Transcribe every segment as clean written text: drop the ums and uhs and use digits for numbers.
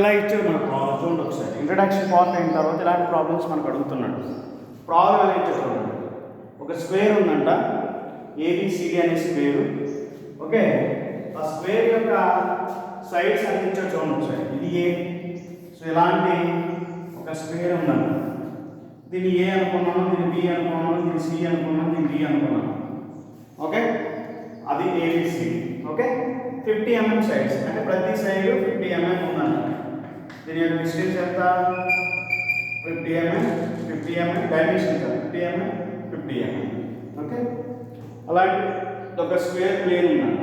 ఇలా ఇచ్చారు మన ప్రాబ్లం చూడండి ఒకసారి. ఇంట్రడక్షన్ పార్ట్ అయిన తర్వాత ఇలాంటి ప్రాబ్లమ్స్ మనకు అడుగుతున్నాడు. ప్రాబ్లం ఎలా ఇచ్చారు చూడండి. ఒక స్క్వేర్ ఉందంట, ఏబిసిడి అనే స్క్వేర్. ఓకే, ఆ స్క్వేర్ యొక్క సైడ్స్ అందించారు చూడండి ఒకసారి. ఇది ఏ. సో ఇలాంటి ఒక స్క్వేర్ ఉందంట. దీన్ని ఏ అనుకున్నాను, దీన్ని బి అనుకున్నాను, దీన్ని సి అనుకున్నాను, దీన్ని డి అనుకున్నాను. ఓకే, అది ఏబిసిడి. ఓకే, 50 mm సైడ్స్ అంటే ప్రతి సైడ్ 50 mm ఉందంట. దీని యొక్క డిస్టెన్స్ ఎంత? 50 mm, 50 mm dimension 50 mm, 50 mm. Okay, అలాంటి ఒక స్క్వేర్ ప్లేన్ ఉందంట.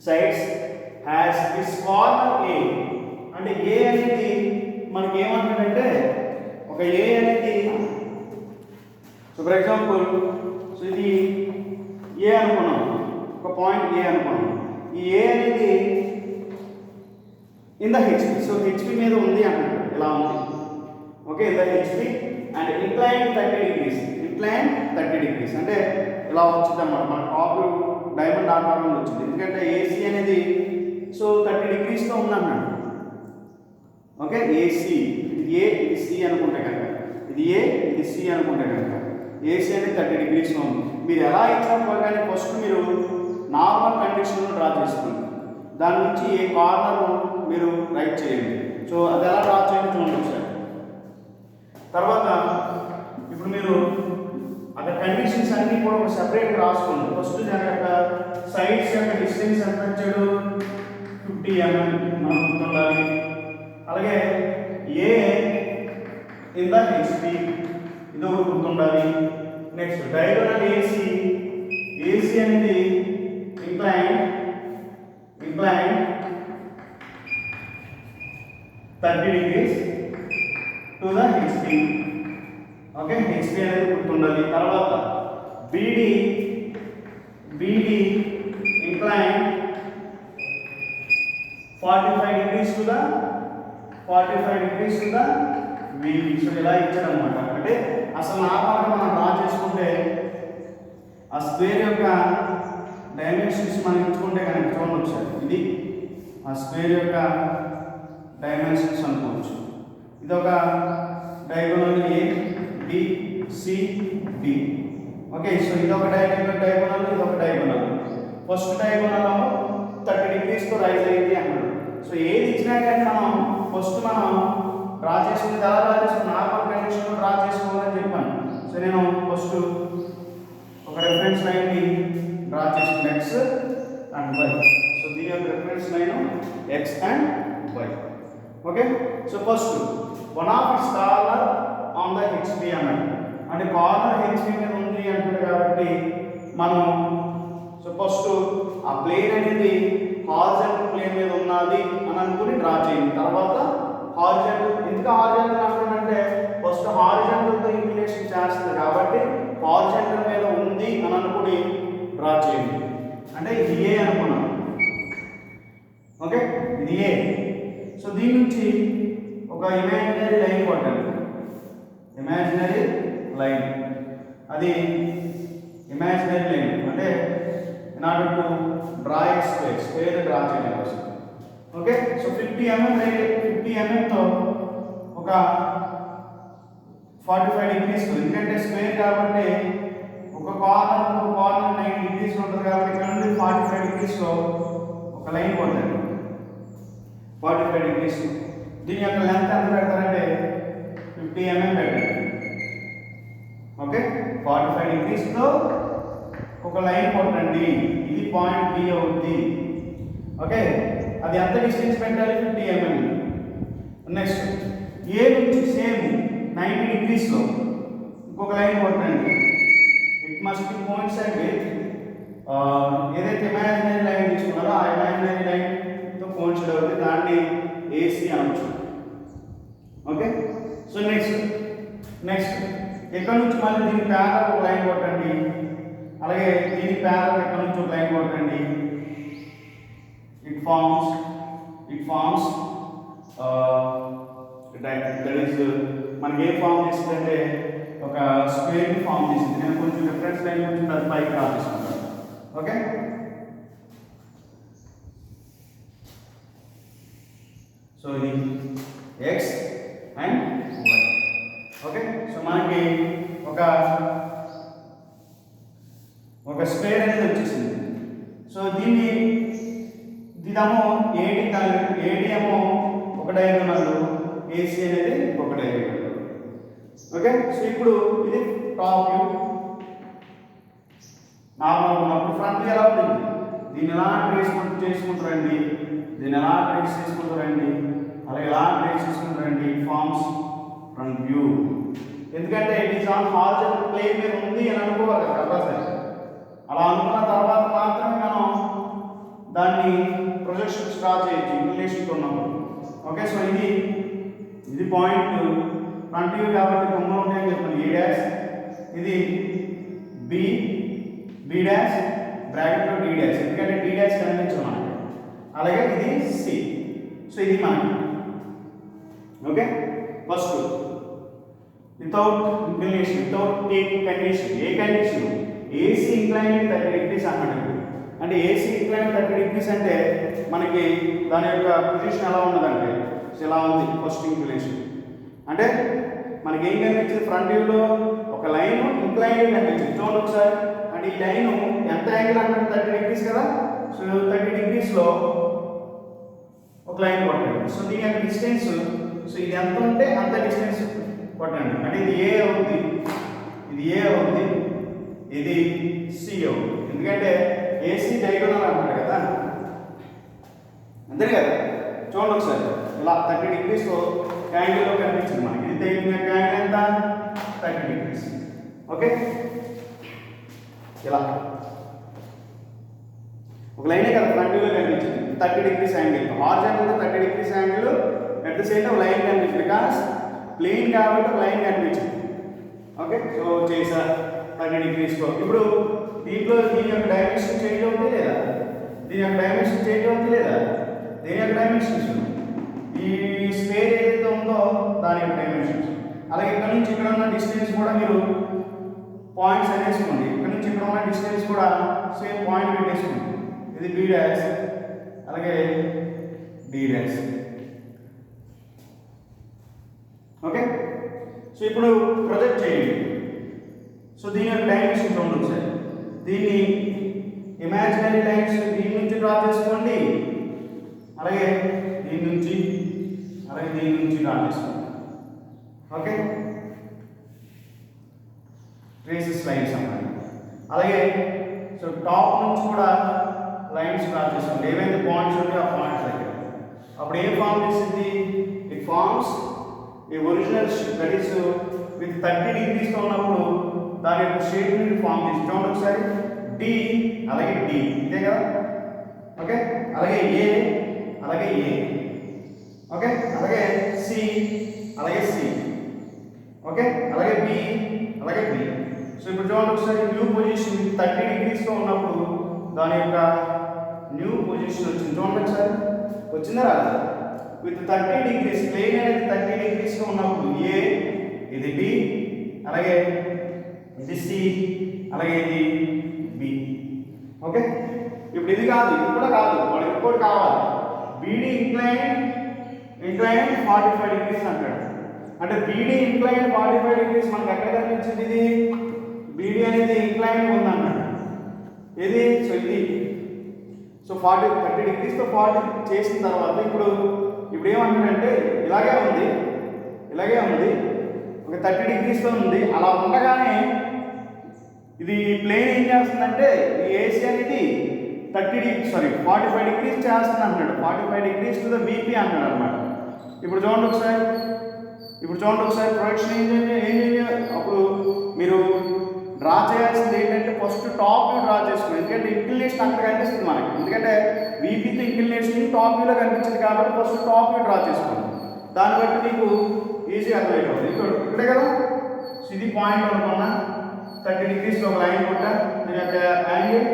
సైడ్స్ హ్యాస్ దిస్ కార్నర్ ఏ. అంటే ఏ అనేది మనకి ఏమంటాడంటే, ఒక ఏ అనేది సో ఫర్ ఎగ్జాంపుల్, సో ఇది ఏ అనుకున్నాం, ఒక పాయింట్ ఏ అనుకున్నాం. ఈ ఏ అనేది in the HP, so HP మీద ఉంది అన్నాడు, ఇలా ఉంది. Okay, in the HP and incline 30 degrees. Incline 30 degrees అంటే ఇలా వచ్చింది అన్నమాట. మన టాప్ డైమండ్ ఆకారంలో వచ్చింది, ఎందుకంటే ఏసీ అనేది సో 30 degreesతో ఉందన్నాడు. ఓకే, ఏసీ ఇది ఏ, ఇది సి అనుకుంటే కనుక, ఇది ఏ, ఇది సి అనుకుంటే కనుక ఏసీ అనేది 30 degreesలో ఉంది. మీరు ఎలా ఇచ్చినప్పుడు కానీ ఫస్ట్ మీరు నార్మల్ కండిషన్లో డ్రా చేసుకోండి. దాని నుంచి ఏ కార్నర్ మీరు రైట్ చేయండి. సో అది ఎలా డ్రా చేయండి చూడండి ఒకసారి. తర్వాత ఇప్పుడు మీరు అక్కడ కండిషన్స్ అన్నీ కూడా ఒక సెపరేట్గా రాసుకోండి. ఫస్ట్ దాని యొక్క సైడ్స్ యొక్క డిస్టెన్స్ ఎంత వచ్చాడు, 50 mm మనం గుర్తుండాలి. అలాగే ఏ ఇన్ ద హెచ్పి ఇది ఒకటి గుర్తుండాలి. నెక్స్ట్ డయాగోనల్ ఏసీ, ఏసీ అనేది incline 30 degrees to the HP. Okay, HP అనేది గుర్తుండాలి. తర్వాత BD incline 45 degrees to the BD. So ఇలా ఇచ్చారనమాట. అంటే అసలు నార్మల్గా మనం డ్రా చేసుకుంటే ఆ స్క్వేర్ యొక్క డైమెన్షన్స్ మనం ఇచ్చుకుంటే కనుక చూడండి ఒకసారి. ఇది ఆ స్క్వేర్ యొక్క డైమెన్షన్స్ అనుకోవచ్చు. ఇది ఒక diagonal A, B, C, D. Okay, so ఇది ఒక డయాగోనల్, ఇది ఒక డయాగోనల్. ఫస్ట్ డయాగోనల్ 30 degreesతో రైజ్ అయింది అన్నాడు. సో ఏది ఇచ్చినా కానీ మనం ఫస్ట్ మనం డ్రా చేసుకుని ఎలా డ్రా చేసుకుని నార్మల్ కండిషన్లో డ్రా చేసుకోవాలని చెప్పాను. సో నేను ఫస్ట్ ఒక రెఫరెన్స్ లైన్ని డ్రా చేసుకుని ఎక్స్ అండ్ వై. సో దీని యొక్క reference line X and Y. Okay, so first one of its corner on the HP అన్నాడు. అంటే కార్నర్ హెచ్పి మీద ఉంది అంటాడు కాబట్టి మనం సో ఫస్ట్ ఆ ప్లేన్ అనేది హారిజాంటల్ ప్లేన్ మీద ఉన్నది అని అనుకుని డ్రా చేయండి. తర్వాత హారిజాంటల్, ఎందుకు హారిజాంటల్ అంటాడంటే ఫస్ట్ హారిజాంటల్తో ఇంక్లినేషన్ చేస్తుంది కాబట్టి హారిజాంటల్ మీద ఉంది అని అనుకుని డ్రా చేయండి. అంటే ఇది ఏ అనుకున్నాం. ఓకే, ఇది ఏ. సో దీని నుంచి ఒక ఇమాజినరీ లైన్ కొట్టండి. ఇమాజినరీ లైన్, అది ఇమాజినరీ లైన్ అంటే in order to draw A square draw చేయాలి కోసం. ఓకే, సో 50 mm తో ఒక 45 degrees, ఎందుకంటే స్క్వేర్ కాబట్టి ఒక కార్నర్ 90 degrees ఉంటుంది కాబట్టి ఇక్కడ నుండి 45 degreesలో ఒక లైన్ కొట్టండి. 45 degrees. దీని యొక్క లెంత్ ఎంత పెడతారంటే 50 mm పెట్టండి. ఓకే, 45 degreesతో ఒక లైన్ కొట్టండి. ఇది పాయింట్ బి అవుతుంది. ఓకే, అది ఎంత డిస్టెన్స్ పెట్టాలి, 50 mm. నెక్స్ట్ ఏ నుంచి సేమ్ 90 degreesలో ఇంకొక లైన్ కొట్టండి. It must be coincide with ఏదైతే ఇమాజినరీ లైన్ తీసుకున్నారో ఆ ఇమాజినరీ లైన్తో కోయిన్సైడ్ అవుతుంది. దాన్ని ఏసీ అనొచ్చు. ఓకే, సో నెక్స్ట్ ఎక్కడి నుంచి మళ్ళీ దీని ప్యారల్ ఒక లైన్ కొట్టండి. అలాగే దీని ప్యారల్ ఎక్కడి నుంచి ఒక లైన్ కొట్టండి. ఇట్ ఫార్మ్స్ దట్ ఈస్ మనకి ఏం ఫామ్ చేస్తుందంటే ఒక స్క్వేర్ని ఫామ్ చేసింది. నేను కొంచెం రిఫరెన్స్ లైన్ నుంచి అది పైకి డ్రా చేసుకుంటాను. ఓకే, సో ఇది X and Y. Okay, so మనకి ఒక స్క్వేర్ అనేది వచ్చేసింది. సో దీన్ని ఇదేమో ఏడి ఏమో ఒక డయాగోనల్, ఏసీ అనేది ఒక డయాగోనల్. ఓకే, సో ఇప్పుడు ఇది టాప్ వ్యూ నార్మల్ ఉన్నప్పుడు ఫ్రంట్ వ్యూ ఎలా ఉంటుంది, దీన్ని ఎలా ట్రేస్ చేసుకుంటారండి, దీన్ని ఎలా ట్రేస్ చేసుకుంటారండి, అలాగే ఎలా ట్రేస్ చేసుకుంటారండి, ఫార్మ్స్ ఫ్రంట్ వ్యూ. ఎందుకంటే it is on horizontal plane మీద ఉంది అని అనుకోవాలి కదా సార్. అలా అనుకున్న తర్వాత మాత్రమే మనం దాన్ని ప్రొజెక్షన్ స్టార్ట్ చేయొచ్చు ఇంక్లినేషన్ ఉన్నప్పుడు. ఓకే, సో ఇది పాయింట్ ఫ్రంట్ వ్యూ కాబట్టి బొమ్మలు ఉంటాయని చెప్పాను. ఏ డాష్, ఇది బి డాష్, బ్రాకెట్లో డి డాష్, ఎందుకంటే డి డాష్ కనిపించదు మనకి. అలాగే ఇది సి. సో ఇది మనకి. Okay, first without inclination, without taking condition. ఏ కండిషన్? ఏసీ ఇంక్లైన్ 30 degrees అన్నాడు. అంటే ఏసీ ఇంక్లైన్ 30 degrees అంటే మనకి దాని యొక్క పొజిషన్ ఎలా ఉన్నదంటే ఇలా ఉంది. ఫస్ట్ ఇంక్లినేషన్ అంటే మనకి ఏం కనిపించింది, ఫ్రంట్ వ్యూలో ఒక లైన్ ఇంక్లైన్ కనిపించింది. చూడండి ఒకసారి. అంటే ఈ లైన్ ఎంత యాంగిల్ అంటే 30 degrees కదా. సో 30 degrees లో ఒక లైన్ కొట్టండి. సో దీని యొక్క డిస్టెన్స్, సో ఇది ఎంత ఉంటే అంత డిస్టెన్స్ కొట్టండి. అంటే ఇది ఏ అవుతుంది, ఇది ఏ అవుతుంది, ఇది సి అవుతుంది. ఎందుకంటే ఏసీ డయాగోనల్ అంటారు కదా, అంతే కదా. చూడండి ఒకసారి. ఇలా 30 degrees యాంగిల్లో కనిపించింది మనకి. ఇది తగిన యాంగిల్ ఎంత, 30 degrees. ఓకే, ఇలా ఒక లైనే కదా ఫ్రంట్ వ్యూలో కనిపించింది 30 degrees angle. Horizontal 30 degrees angle at the same time line కనిపించింది. బికాస్ ప్లేన్ కాబట్టి లైన్ కనిపించింది. ఓకే, సో చేసా 30 degrees. ఇప్పుడు దీంట్లో దీని యొక్క డైమెన్షన్ చేంజ్ అవుతుంది లేదా, దీని యొక్క డైమెన్షన్ చేంజ్ అవుతుంది లేదా, దీని యొక్క డైమెన్షన్స్ ఈ స్క్వేర్ ఏదైతే ఉందో దాని యొక్క డైమెన్షన్స్. అలాగే ఇక్కడ నుంచి ఇక్కడ ఉన్న డిస్టెన్స్ కూడా మీరు పాయింట్స్ అనేసుకోండి. ఇక్కడ నుంచి ఇక్కడ ఉన్న డిస్టెన్స్ కూడా సేమ్ పాయింట్ పెట్టేసుకోండి. ఇది బి డాష్, అలాగే డి డాష్. ఓకే, సో ఇప్పుడు ప్రొజెక్ట్ చేయండి. సో దీని యొక్క డైమెన్షన్ చూడండి సార్. దీన్ని ఇమాజినరీ లైన్స్ దీని నుంచి డ్రా చేసుకోండి, అలాగే దీని నుంచి, అలాగే దీని నుంచి డ్రా చేసుకోండి. ఓకే, ట్రేసెస్ లైన్స్ అన్నమాట. అలాగే సో టాప్ నుంచి కూడా లైన్స్ డ్రా చేసుకోండి. ఏవైతే పాయింట్స్ ఉంటాయో ఆ పాయింట్స్ దగ్గర. అప్పుడు ఏం ఫామ్ చేసింది, it forms a original shape. That is with 30 degrees ఉన్నప్పుడు దాని యొక్క షేప్ ని ఫామ్ చేసి. చూడండి ఒకసారి. డి, అలాగే డి, ఇదే కదా. ఓకే, అలాగే ఏ, అలాగే ఏ. ఓకే, అలాగే సి, అలాగే సి. ఓకే, అలాగే బి, అలాగే బి. సో ఇప్పుడు చూడండి ఒకసారి. న్యూ పొజిషన్ 30 degrees ఉన్నప్పుడు దాని యొక్క న్యూ పొజిషన్ వచ్చింది. చూడండి ఒకసారి. వచ్చిందా రాదా? విత్ 30 degrees ప్లేన్ అనేది 30 degrees ఉన్నప్పుడు ఏ, ఇది బి, అలాగే ఇది సి, అలాగే ఇది బి. ఓకే, ఇప్పుడు ఇది కాదు, ఇది కూడా కాదు, వాడు ఇంకోటి కావాలి. బీడీ ఇంక్లైన్ 45 degrees అంటాడు. అంటే బీడీ ఇంక్లైన్ 45 degrees మనకి ఎక్కడ కనిపించింది? ఇది బీడీ అనేది ఇంక్లైన్ ఉందన్నాడు. ఇది సో ఇది సో 30 degrees తో 40 చేసిన తర్వాత ఇప్పుడు ఏమంటాడంటే ఇలాగే ఉంది, ఇలాగే ఉంది, ఒక 30 degrees తో ఉంది. అలా ఉండగానే ఇది ప్లేన్ ఏం చేస్తుందంటే ఈ ఏసీ అనేది 45 degrees చేస్తుంది అంటున్నాడు. 45 degrees టు ద బీపీ అంటున్నాడు అనమాట. ఇప్పుడు చూడండి ఒకసారి ప్రొడక్షన్ ఏం చేయాలి. అప్పుడు మీరు డ్రా చేయాల్సింది ఏంటంటే ఫస్ట్ టాప్ వ్యూ డ్రా చేసుకోండి. ఎందుకంటే ఇంక్లినేషన్ అక్కడ కనిపిస్తుంది మనకి. ఎందుకంటే వీపీతో ఇంక్లినేషన్ టాప్ వ్యూలో కనిపించింది కాబట్టి ఫస్ట్ టాప్ వ్యూ డ్రా చేసుకోండి. దాన్ని బట్టి మీకు ఈజీగా అర్థమైపోతుంది. ఇక్కడే కదా. సో ఇది పాయింట్ అనుకున్నా 30 degrees ఒక లైన్ కొట్టా. దీని యొక్క యాంగిల్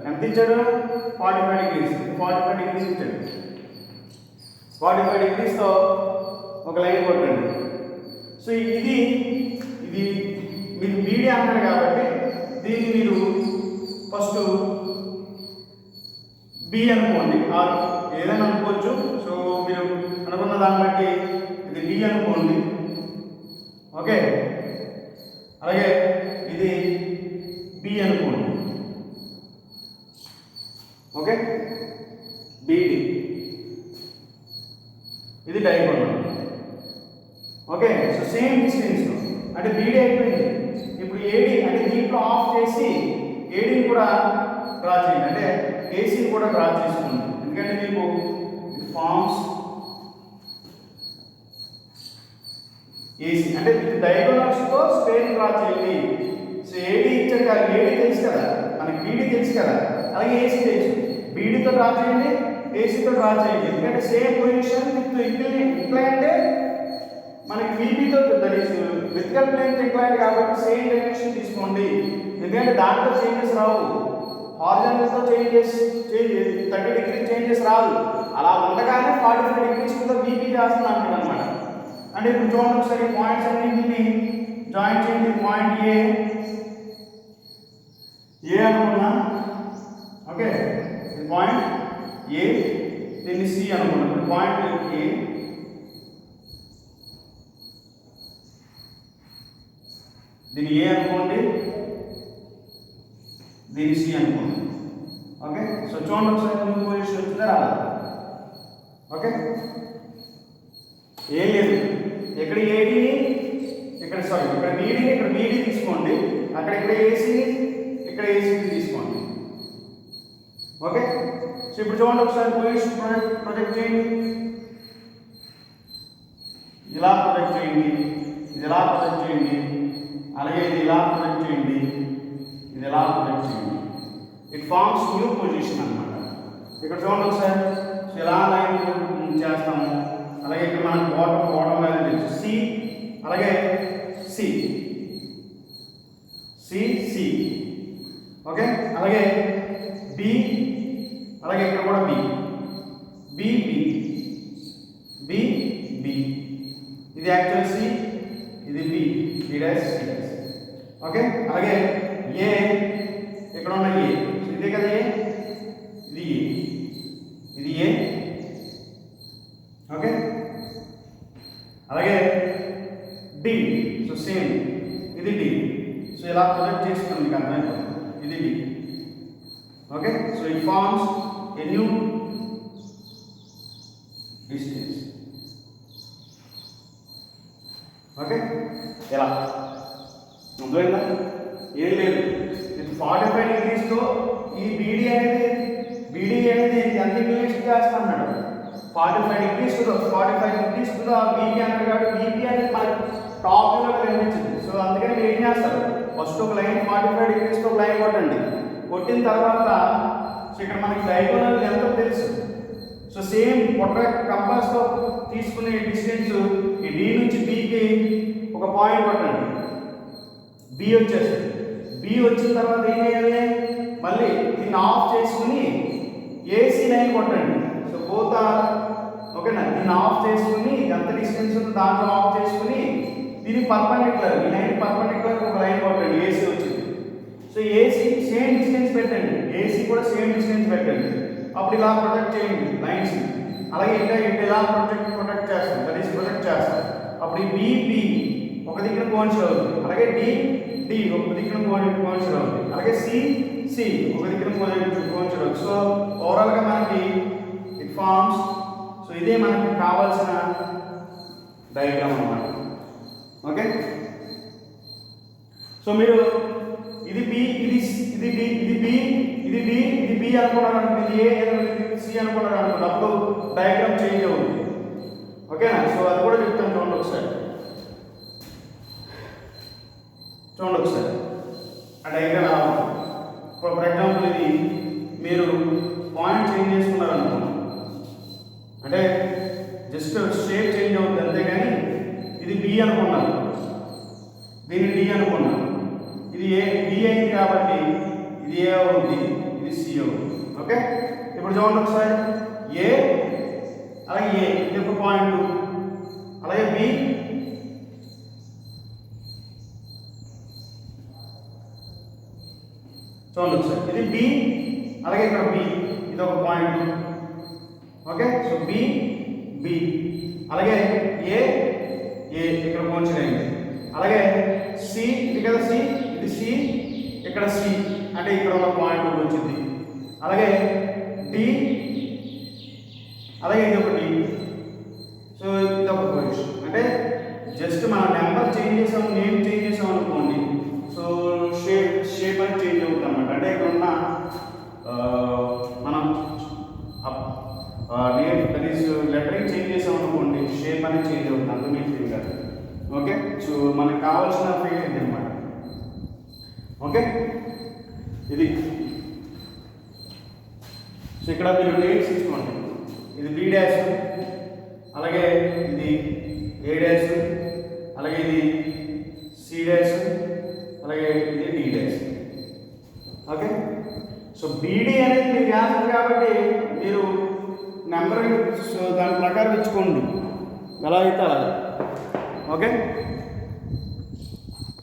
ఎంత ఇచ్చాడు? 45 degrees. 45 degrees ఇచ్చాడు. 45 degrees తో ఒక లైన్ కొట్టండి. సో ఇది మీరు బీడీ అన్నాడు కాబట్టి దీన్ని మీరు ఫస్ట్ బి అనుకోండి, ఆర్ ఏదైనా అనుకోవచ్చు. సో మీరు అనుకున్న దాన్ని బట్టి ఇది డి అనుకోండి. ఓకే, అలాగే ఇది బి అనుకోండి. ఓకే, బిడి ఇది diagonal. Okay, so same distance అంటే బీడీ అయిపోయింది. ఇప్పుడు ఏడి అంటే దీంట్లో ఆఫ్ చేసి ఏడీని కూడా డ్రా చేయండి, అంటే ఏసీని కూడా డ్రా చేసుకోండి. ఎందుకంటే మీకు ఫార్మ్స్ ఏసీ అంటే డయాగోనల్స్తో స్క్వేర్ డ్రా చేయండి. సో ఏడీ ఇచ్చాక ఏడీ తెలుసు కదా మనకి, బీడీ తెలుసు కదా, అలాగే ఏసీ తెలుసు. బీడీతో డ్రా చేయండి, ఏసీతో డ్రా చేయండి. ఎందుకంటే సేమ్ పొజిషన్ ఇట్లా అంటే మనకి వీపీతో విత్కల్ ప్లేన్ ఇంక్లైన్ కాబట్టి సేమ్ డైరెక్షన్ తీసుకోండి. ఎందుకంటే దాంట్లో చేంజెస్ రావు, హారిజాంటల్తో చేంజెస్ 30 డిగ్రీ చేంజెస్ రాదు. అలా ఉండగానే 45 డిగ్రీస్ కూడా వీపీ చేస్తుంది అంటాడు అనమాట. అంటే ఇప్పుడు చూడండి ఒకసారి పాయింట్స్ అన్నింటిని జాయిన్ చేయండి. పాయింట్ ఏ అనుకున్నా. ఓకే, పాయింట్ ఏ, దీన్ని సి అనుకున్నాం. పాయింట్ ఏ, దీన్ని ఏ అనుకోండి, దీన్ని సి అనుకోండి. ఓకే, సో చూడండి ఒకసారి న్యూ పొజిషన్ వచ్చిందా రాదా. ఓకే, ఏం లేదు, ఇక్కడ ఏడీని ఇక్కడ బీడీని ఇక్కడ బీడీ తీసుకోండి, ఇక్కడ ఏసీని ఇక్కడ ఏసీని తీసుకోండి. ఓకే, సో ఇప్పుడు చూడండి ఒకసారి పొజిషన్ ప్రొజెక్ట్ చేయండి. ఇలా ప్రొజెక్ట్ చేయండి, ఇది ఇలా ప్రొజెక్ట్ చేయండి, అలాగే ఇది ఇలా ప్రొజెక్ట్ చేయండి, ఇది ఎలా ప్రొజెక్ట్ చేయండి. ఇట్ ఫార్మ్స్ న్యూ పొజిషన్ అన్నమాట. ఇక్కడ చూడండి ఒకసారి ఇలా లైన్ చేస్తాము. అలాగే ఇక్కడ మనకు బాటమ్ వాల్యూ తెలుసు సి, అలాగే సి సి సి. ఓకే, అలాగే బి, అలాగే ఇక్కడ కూడా B B B B B. ఇది యాక్చువల్ సి, ఇది B B dash C dash. Okay, అలాగే ఏ, ఇక్కడ ఉన్న ఏ, ఇదే కదా ఏ, ఇది ఏ, ఇది ఏ. ఓకే, అలాగే డి, సో సేమ్ ఇది డి. సో ఇలా ప్రొజెక్ట్ చేసుకుని మీకు అర్థమైపోతుంది, ఇది D. Okay, so it forms a new distance. Okay, ఎలా అర్థమైందా? ఏం లేదు, ఇది 45 డిగ్రీస్తో ఈ బీడీ అనేది ఎంత ఇంక్లినేషన్ చేస్తాం మేడం. 45 డిగ్రీస్ 45 డిగ్రీస్ బీపీ అన్నాడు కాబట్టి బీపీ అనేది మనకి టాప్ వ్యూలో కనిపించింది. సో అందుకని మీరు ఏం చేస్తారు, ఫస్ట్ ఒక లైన్ 45 డిగ్రీస్తో ఒక లైన్ కొట్టండి. కొట్టిన తర్వాత సో ఇక్కడ మనకి డయాగోనల్ ఎంత తెలుసు. సో సేమ్ కంపాస్తో తీసుకునే డిస్టెన్స్ ఈ డి నుంచి బికి ఒక పాయింట్ కొట్టండి, బి వచ్చేస్తుంది. బి వచ్చిన తర్వాత ఏం చేయాలి, మళ్ళీ దీన్ని ఆఫ్ చేసుకుని ఏసీ లైన్ కొట్టండి. సో బోత్ ఓకేనా, దీన్ని ఆఫ్ చేసుకుని ఎంత డిస్టెన్స్ ఉందో దాంట్లో ఆఫ్ చేసుకుని దీనికి పర్పెండిక్యులర్, ఈ లైన్ పర్పెండిక్యులర్ ఒక లైన్ కొట్టండి, ఏసీ వచ్చింది. సో ఏసీ సేమ్ డిస్టెన్స్ పెట్టండి, ఏసీ కూడా సేమ్ డిస్టెన్స్ పెట్టండి. అప్పుడు ఇలా ప్రొటెక్ట్ చేయండి లైన్స్. అలాగే ఇంకా ఇలా ప్రొటెక్ట్ చేస్తాం, దట్ ఈస్ ప్రొటెక్ట్ చేస్తాం. అప్పుడు ఈ బి ఒక దిక్కున కోన్సిల్ అవుతుంది, అలాగే డి ఒక దిక్కున కోన్సిల్ అవుతుంది, అలాగే సి ఒక దిక్కున కోన్సిల్ అవుతుంది. సో ఓవరాల్గా మనకి ఇట్ ఫార్మ్స్, సో ఇదే మనకి కావాల్సిన డయాగ్రామ్ అన్నమాట. ఓకే, సో మీరు ఇది బి, ఇది డి, ఇది బి, ఇది డి, ఇది బి అనుకున్నారు అనుకోండి, ఇది ఏ, ఇది సి అనుకున్నారు అనుకోండి, అప్పుడు డయాగ్రామ్ చేంజ్ అవుతుంది. ఓకేనా, సో అది కూడా చెప్తాను చూడండి ఒకసారి. ఆ డయాగ్రామ్ ఎలా ఉంటుంది. ఫర్ ఎగ్జాంపుల్ ఇది మీరు పాయింట్ చేంజ్ చేసుకున్నారు అనుకోండి, అంటే జస్ట్ షేప్ చేంజ్ అవుతుంది అంతేగాని ఇది బి అనుకున్నారు, దీన్ని డి అనుకున్నారు, ఇది ఏ బి అయింది కాబట్టి ఇది ఏ అవుతుంది, ఇది సి అవుతుంది. ఓకే, ఇప్పుడు చూడండి ఒకసారి ఏ, అలాగే ఏ ఇది ఒక పాయింట్, అలాగే బి, చూడండి ఒకసారి ఇది బి, అలాగే ఇక్కడ బి ఇది ఒక point. Okay. So B B, అలాగే ఏ ఏ ఇక్కడ పోల్చలేదు, అలాగే సి ఇది కదా సి, ఇది సి, ఇక్కడ సి అంటే ఇక్కడ ఒక పాయింట్ వచ్చింది, అలాగే డి, అలాగే ఇది ఒకటి. సో ఇది ఒక పొజిషన్, అంటే జస్ట్ మన నెంబర్ చేంజ్ చేసాం, నేమ్ చేంజ్ చేసాం అనుకోండి, సో షేప్ అని చేంజ్ అవుతుంది అనమాట. అంటే ఇక్కడ ఉన్న మనం name that is lettering change చేసాం అనుకోండి, షేప్ అనేది చేంజ్ అవుతుంది, అంత మీకు ఫింగర్. ఓకే. సో మనకు కావాల్సిన ఫింగర్ ఇది అనమాట. ఓకే, ఇది. సో ఇక్కడ మీరు నేమ్స్ తీసుకోండి, ఇది బి డాష్, అలాగే ఇది ఏ డాష్, అలాగే ఇది సి డాష్, అలాగే ఇది D dash. Okay. So BD అనేది మీరు చేస్తారు కాబట్టి మీరు నెంబర్ దాని ప్రకారం ఇచ్చుకోండి, ఎలా అయితే అలాగే. ఓకే.